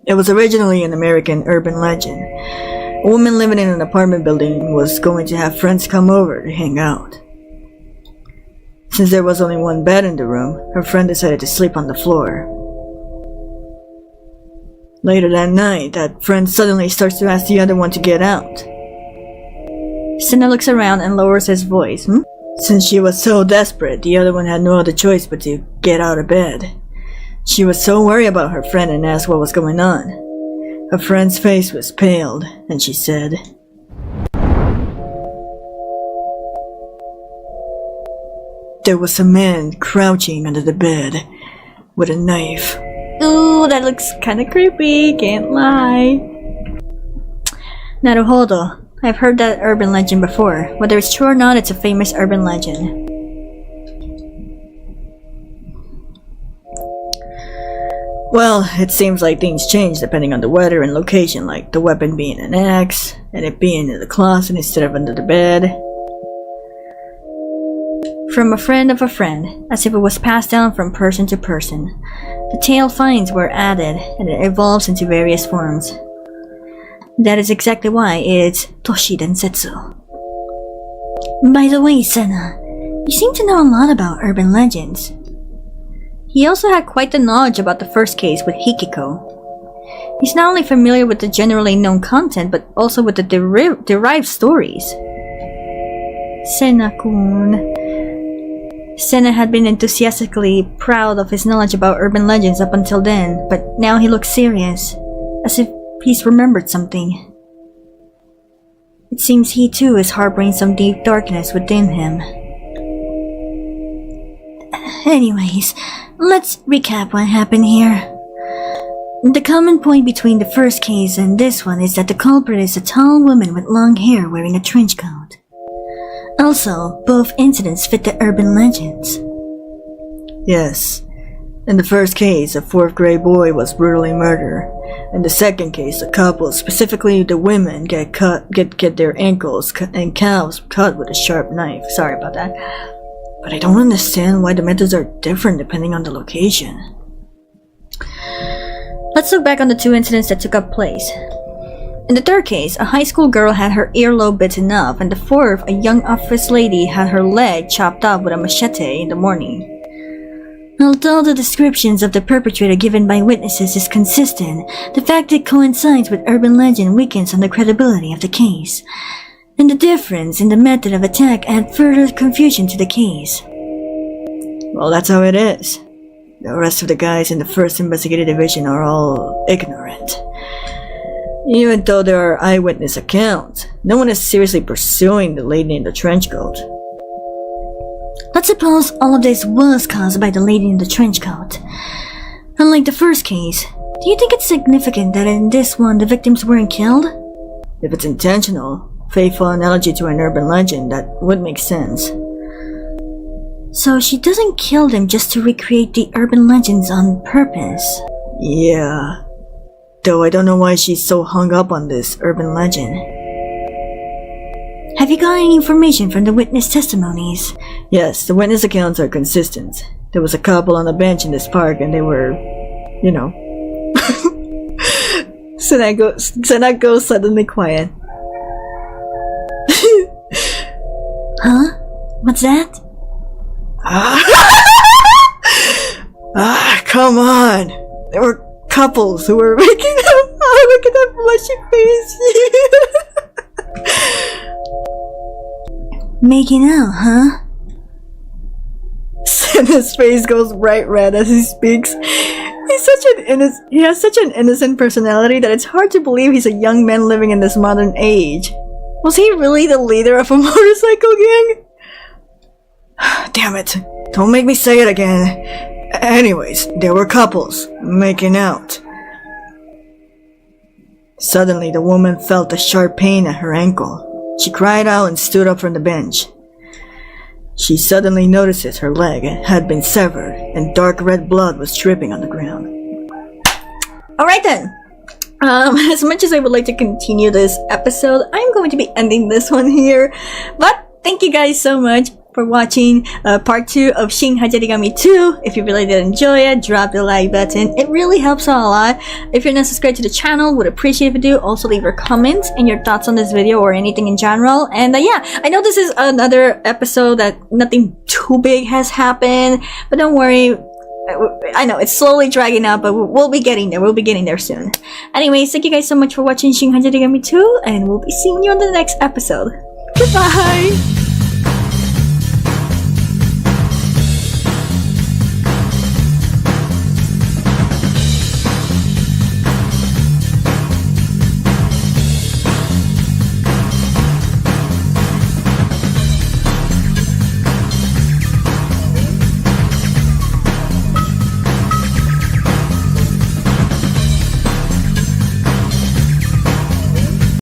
Speaker 2: It was originally an American urban legend. A woman living in an apartment building was going to have friends come over to hang out. Since there was only one bed in the room, her friend decided to sleep on the floor. Later that night, that friend suddenly starts to ask the other one to get out.
Speaker 1: Sena looks around and lowers his voice.
Speaker 2: Since she was so desperate, the other one had no other choice but to get out of bed. She was so worried about her friend and asked what was going on. Her friend's face was paled, and she said, "There was a man crouching under the bed with a knife."
Speaker 1: Ooh, that looks kinda creepy, can't lie. Naruhodo. I've heard that urban legend before. Whether it's true or not, it's a famous urban legend.
Speaker 2: Well, it seems like things change depending on the weather and location, like the weapon being an axe, and it being in the closet instead of under the bed.
Speaker 1: From a friend of a friend, as if it was passed down from person to person. The tale finds were added, and it evolves into various forms. That is exactly why it's Toshi Densetsu.
Speaker 3: By the way, Sena, you seem to know a lot about urban legends.
Speaker 1: He also had quite the knowledge about the first case with Hikiko. He's not only familiar with the generally known content, but also with the derived stories. Sena-kun. Sena had been enthusiastically proud of his knowledge about urban legends up until then, but now he looks serious, as if he's remembered something. It seems he too is harboring some deep darkness within him.
Speaker 3: Anyways, let's recap what happened here. The common point between the first case and this one is that the culprit is a tall woman with long hair wearing a trench coat. Also, both incidents fit the urban legends.
Speaker 2: Yes. In the first case, a 4th grade boy was brutally murdered. In the second case, a couple, specifically the women, get their ankles and calves cut with a sharp knife. Sorry about that. But I don't understand why the methods are different depending on the location.
Speaker 1: Let's look back on the two incidents that took up place. In the third case, a high school girl had her earlobe bitten off, and the fourth, a young office lady had her leg chopped off with a machete in the morning.
Speaker 3: Although the descriptions of the perpetrator given by witnesses is consistent, the fact it coincides with urban legend weakens on the credibility of the case. And the difference in the method of attack add further confusion to the case.
Speaker 2: Well, that's how it is. The rest of the guys in the first investigative division are all ignorant. Even though there are eyewitness accounts, no one is seriously pursuing the lady in the trench coat.
Speaker 3: Let's suppose all of this was caused by the lady in the trench coat. Unlike the first case, do you think it's significant that in this one the victims weren't killed?
Speaker 2: If it's intentional, faithful analogy to an urban legend, that would make sense.
Speaker 3: So she doesn't kill them just to recreate the urban legends on purpose.
Speaker 2: Yeah. Though I don't know why she's so hung up on this urban legend.
Speaker 3: Have you got any information from the witness testimonies?
Speaker 2: Yes, the witness accounts are consistent. There was a couple on a bench in this park and they were, you know. Sena goes suddenly quiet.
Speaker 3: Huh? What's that?
Speaker 2: Come on! There were couples who were making up. Oh, look at that blushy face!
Speaker 3: Making out, huh?
Speaker 2: Sena's face goes bright red as he speaks. He has such an innocent personality that it's hard to believe he's a young man living in this modern age. Was he really the leader of a motorcycle gang? Damn it. Don't make me say it again. Anyways, there were couples making out. Suddenly, the woman felt a sharp pain at her ankle. She cried out and stood up from the bench. She suddenly notices her leg had been severed and dark red blood was dripping on the ground.
Speaker 1: Alright then. As much as I would like to continue this episode, I'm going to be ending this one here. But thank you guys so much for watching part 2 of Shin Hayarigami 2. If you really did enjoy it, drop the like button. It really helps out a lot. If you're not subscribed to the channel, would appreciate if you do. Also leave your comments and your thoughts on this video or anything in general. And yeah, I know this is another episode that nothing too big has happened, but don't worry. I know it's slowly dragging out, but we'll be getting there. We'll be getting there soon. Anyways, thank you guys so much for watching Shin Hayarigami 2, and we'll be seeing you on the next episode. Goodbye!